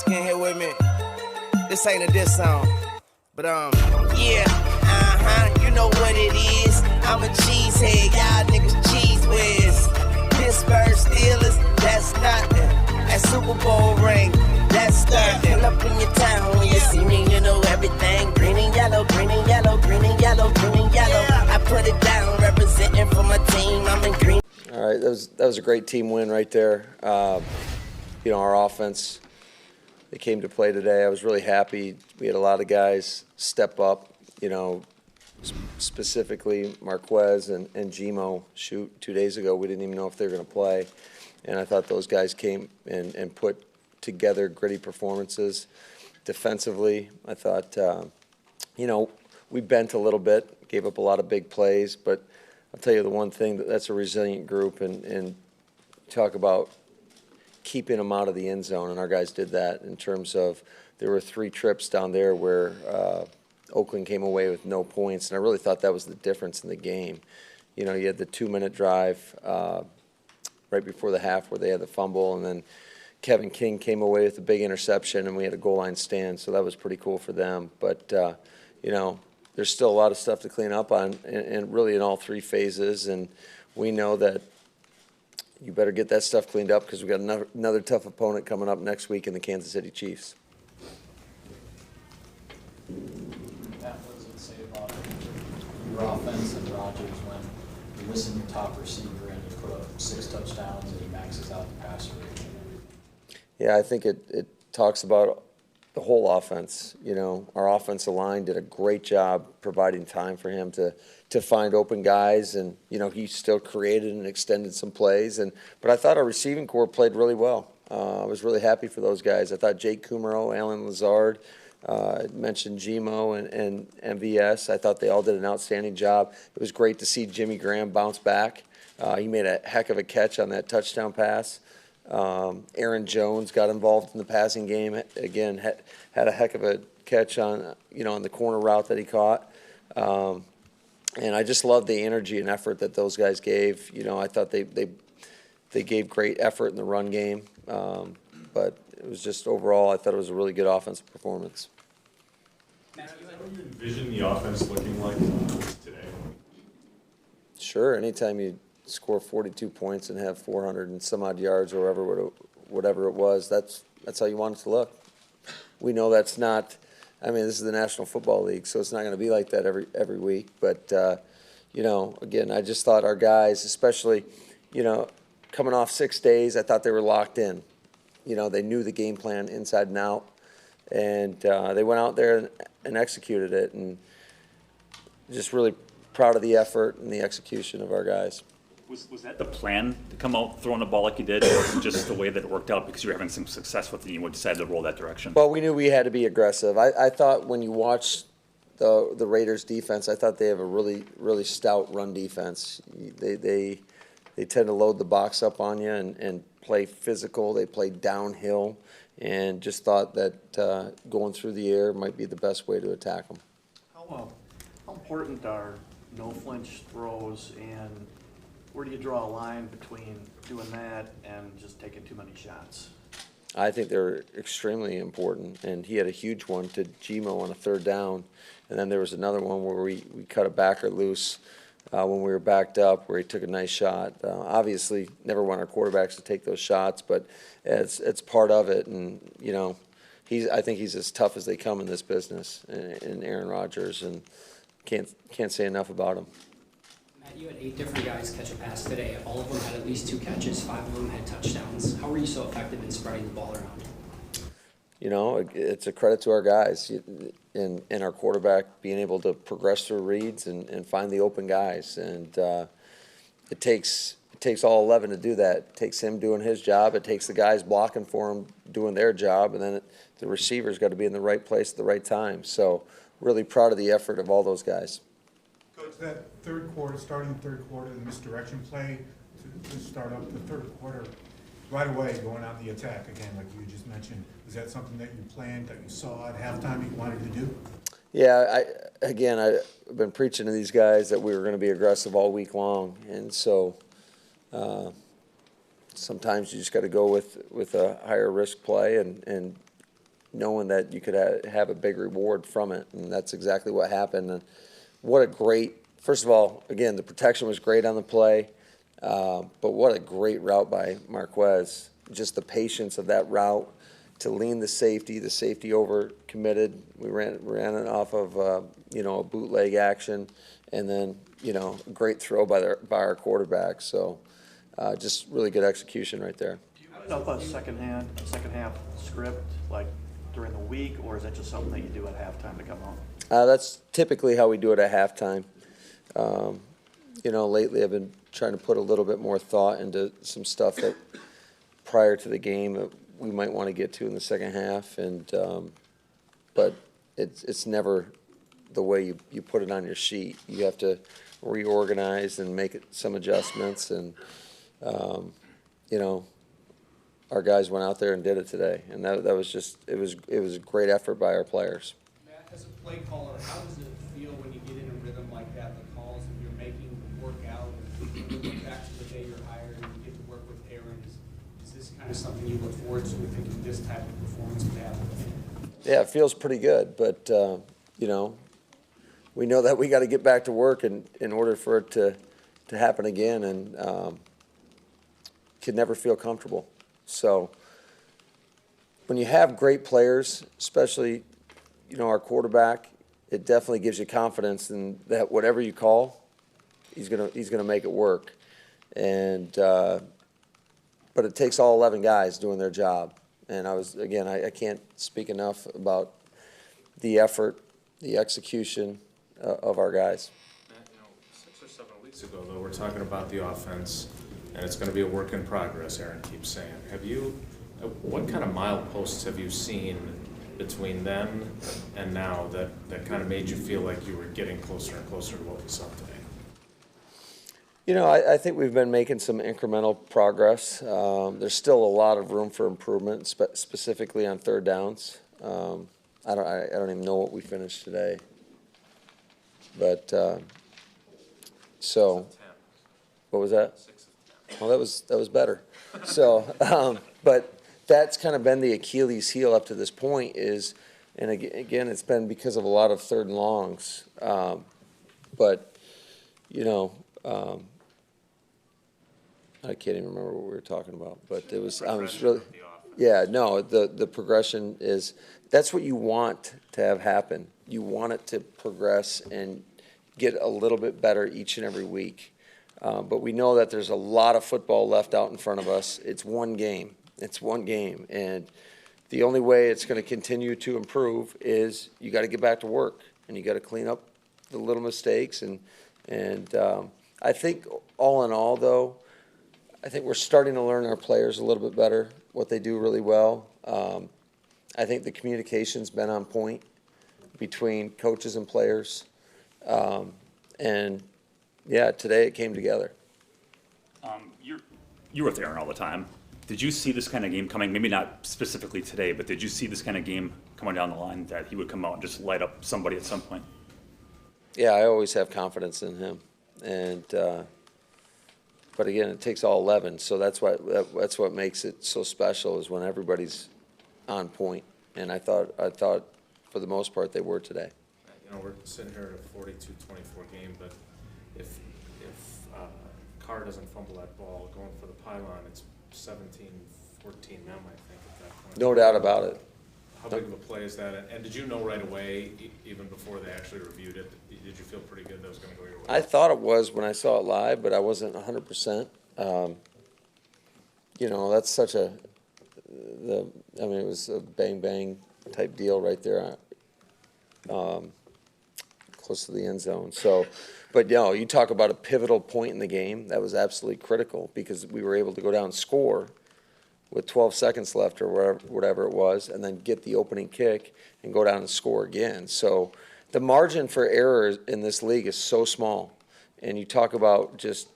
Can hit with me. This ain't a diss song, but yeah, you know what it is. I'm a cheesehead, y'all niggas cheese whiz. Pittsburgh Steelers, that's nothing. That Super Bowl ring, that's nothing. Pull up in your town when you see me, you know everything. Green and yellow, green and yellow, green and yellow, green and yellow. I put it down, representing for my team. I'm in green. All right, that was a great team win right there. You know, our offense, they came to play today. I was really happy. We had a lot of guys step up, you know, specifically Marquez and Gmo. Shoot, 2 days ago, we didn't even know if they were going to play. And I thought those guys came and put together gritty performances. Defensively, I thought, you know, we bent a little bit, gave up a lot of big plays, but I'll tell you the one thing, that's a resilient group, and talk about keeping them out of the end zone, and our guys did that in terms of there were 3 trips down there where Oakland came away with no points, and I really thought that was the difference in the game. You know, you had the 2-minute drive right before the half where they had the fumble, and then Kevin King came away with a big interception, and we had a goal line stand, so that was pretty cool for them. But, you know, there's still a lot of stuff to clean up on, and really in all 3 phases, and we know that you better get that stuff cleaned up because we got another tough opponent coming up next week in the Kansas City Chiefs. Matt, what does it say about your offense and Rodgers when you're missing your top receiver and you put up 6 touchdowns and he maxes out the passer rate? Yeah, I think it talks about the whole offense. You know, our offensive line did a great job providing time for him to find open guys, and you know, he still created and extended some plays. But I thought our receiving corps played really well. I was really happy for those guys. I thought Jake Kumaro, Alan Lazard, I mentioned Gmo and MVS. I thought they all did an outstanding job. It was great to see Jimmy Graham bounce back. He made a heck of a catch on that touchdown pass. Aaron Jones got involved in the passing game again. Had a heck of a catch on on the corner route that he caught. And I just love the energy and effort that those guys gave. You know, I thought they gave great effort in the run game. But it was just overall, I thought it was a really good offensive performance. Matt, is that what you envision the offense looking like today? Sure. Anytime you score 42 points and have 400 and some odd yards or whatever it was, that's how you want it to look. We know that's not. I mean, this is the National Football League, so it's not going to be like that every week. But you know, again, I just thought our guys, especially, you know, coming off 6 days, I thought they were locked in. You know, they knew the game plan inside and out, and they went out there and executed it. And just really proud of the effort and the execution of our guys. Was that the plan to come out throwing the ball like you did, or was it just the way that it worked out because you were having some success with it and you decided to roll that direction? Well, we knew we had to be aggressive. I thought when you watch the Raiders defense, I thought they have a really stout run defense. They tend to load the box up on you and play physical. They play downhill, and just thought that going through the air might be the best way to attack them. How important are no-flinch throws, and where do you draw a line between doing that and just taking too many shots? I think they're extremely important, and he had a huge one to Gmo on a 3rd down, and then there was another one where we cut a backer loose when we were backed up, where he took a nice shot. Obviously, never want our quarterbacks to take those shots, but it's part of it, and you know, I think he's as tough as they come in this business, in Aaron Rodgers, and can't say enough about him. Matt, you had 8 different guys catch a pass today. All of them had at least 2 catches. 5 of them had touchdowns. How were you so effective in spreading the ball around? You know, it's a credit to our guys and our quarterback being able to progress through reads and find the open guys. And it takes all 11 to do that. It takes him doing his job. It takes the guys blocking for him doing their job. And then the receiver's got to be in the right place at the right time. So really proud of the effort of all those guys. Coach, that starting third quarter, the misdirection play to start up the third quarter, right away going on the attack again, like you just mentioned, is that something that you planned, that you saw at halftime you wanted to do? Yeah, I've been preaching to these guys that we were going to be aggressive all week long, and so sometimes you just got to go with a higher risk play and knowing that you could have a big reward from it, and that's exactly what happened. And what a great, first of all, again, the protection was great on the play, but what a great route by Marquez. Just the patience of that route to lean the safety over committed. We ran it off of, a bootleg action, and then, a great throw by our quarterback. So just really good execution right there. Do you put up a second half script, like during the week, or is that just something that you do at halftime to come out? That's typically how we do it at halftime. Lately I've been trying to put a little bit more thought into some stuff that prior to the game that we might want to get to in the second half, but it's never the way you put it on your sheet. You have to reorganize and make some adjustments, and our guys went out there and did it today, and that was just it was a great effort by our players. Matt, as a play caller, how does it feel when you get in a rhythm like that, the calls, and you're making the work out, and looking back to the day you're hired, and you get to work with Aaron? Is this kind of something you look forward to, thinking this type of performance would happen? Yeah, it feels pretty good, but we know that we got to get back to work in order for it to happen again, and could never feel comfortable. So when you have great players, especially our quarterback, it definitely gives you confidence in that whatever you call, he's gonna make it work. And but it takes all 11 guys doing their job. And I can't speak enough about the effort, the execution of our guys. Matt, 6 or 7 weeks ago, though, we're talking about the offense, and it's going to be a work in progress, Aaron keeps saying. What kind of mileposts have you seen between then and now that kind of made you feel like you were getting closer and closer to what we saw today? I think we've been making some incremental progress. There's still a lot of room for improvement, specifically on third downs. I don't even know what we finished today. But what was that? 6 of 10. Well, that was better. So, but that's kind of been the Achilles heel up to this point and again, it's been because of a lot of third and longs. But I can't even remember what we were talking about. But it was really, yeah, no, the progression is, that's what you want to have happen. You want it to progress and get a little bit better each and every week. But we know that there's a lot of football left out in front of us. It's one game. And the only way it's going to continue to improve is you got to get back to work, and you got to clean up the little mistakes. And I think all in all, though, I think we're starting to learn our players a little bit better, what they do really well. I think the communication's been on point between coaches and players. And, yeah, today it came together. You're with Aaron all the time. Did you see this kind of game coming? Maybe not specifically today, but did you see this kind of game coming down the line, that he would come out and just light up somebody at some point? Yeah, I always have confidence in him. And but again, it takes all 11, so that's what makes it so special, is when everybody's on point. And I thought for the most part they were today. We're sitting here at a 42-24 game, but if Carr doesn't fumble that ball going for the pylon, it's 17-14 them, I think, at that point. No doubt about it. How big of a play is that? And did you know right away, even before they actually reviewed it, did you feel pretty good that was going to go your way? I thought it was when I saw it live, but I wasn't 100%. That's such it was a bang-bang type deal right there, close to the end zone. So, but you talk about a pivotal point in the game. That was absolutely critical, because we were able to go down and score with 12 seconds left or whatever it was, and then get the opening kick and go down and score again. So the margin for error in this league is so small. And you talk about just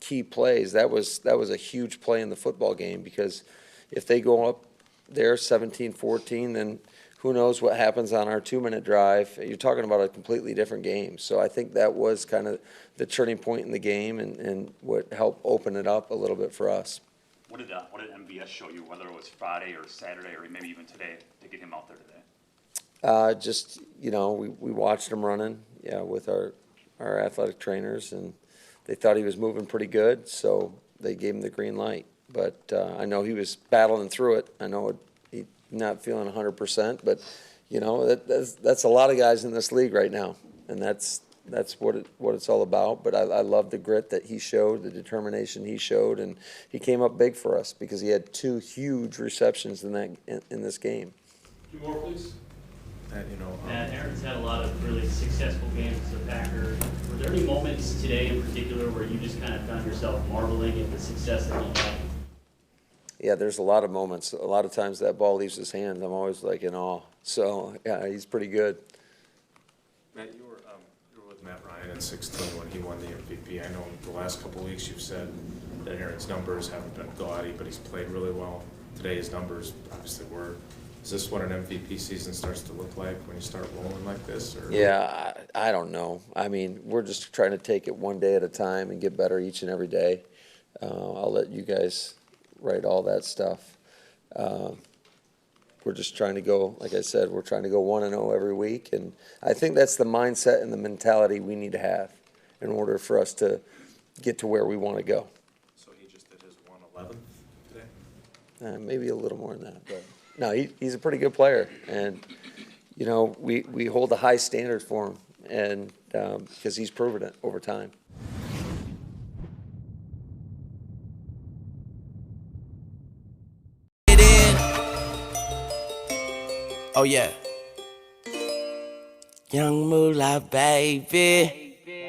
key plays. That was a huge play in the football game, because if they go up there 17-14, then who knows what happens on our 2-minute drive. You're talking about a completely different game. So I think that was kind of the turning point in the game, and what helped open it up a little bit for us. What did MVS show you, whether it was Friday or Saturday or maybe even today, to get him out there today? Just, we watched him running, with our athletic trainers, and they thought he was moving pretty good, so they gave him the green light. But I know he was battling through it. I know he's not feeling 100%, but, that's a lot of guys in this league right now, and that's what it's all about. But I love the grit that he showed, the determination he showed, and he came up big for us because he had 2 huge receptions in this game. 2 more, please. Matt, Aaron's had a lot of really successful games as a Packer. Were there any moments today in particular where you just kind of found yourself marveling at the success that he had? Yeah, there's a lot of moments. A lot of times that ball leaves his hand, I'm always like in awe. So, yeah, he's pretty good. Matt, you were with Matt Ryan in 16 when he won the MVP. I know the last couple of weeks you've said that Aaron's numbers haven't been gaudy, but he's played really well. Today his numbers obviously were. Is this what an MVP season starts to look like when you start rolling like this? Or? Yeah, I don't know. I mean, we're just trying to take it one day at a time and get better each and every day. I'll let you guys write all that stuff. We're just trying to go, like I said, we're trying to go 1-0 every week. And I think that's the mindset and the mentality we need to have in order for us to get to where we want to go. So he just did his 111th today? Maybe a little more than that, but no, he's a pretty good player, and we hold a high standard for him, and because he's proven it over time. Oh yeah, young moolah baby.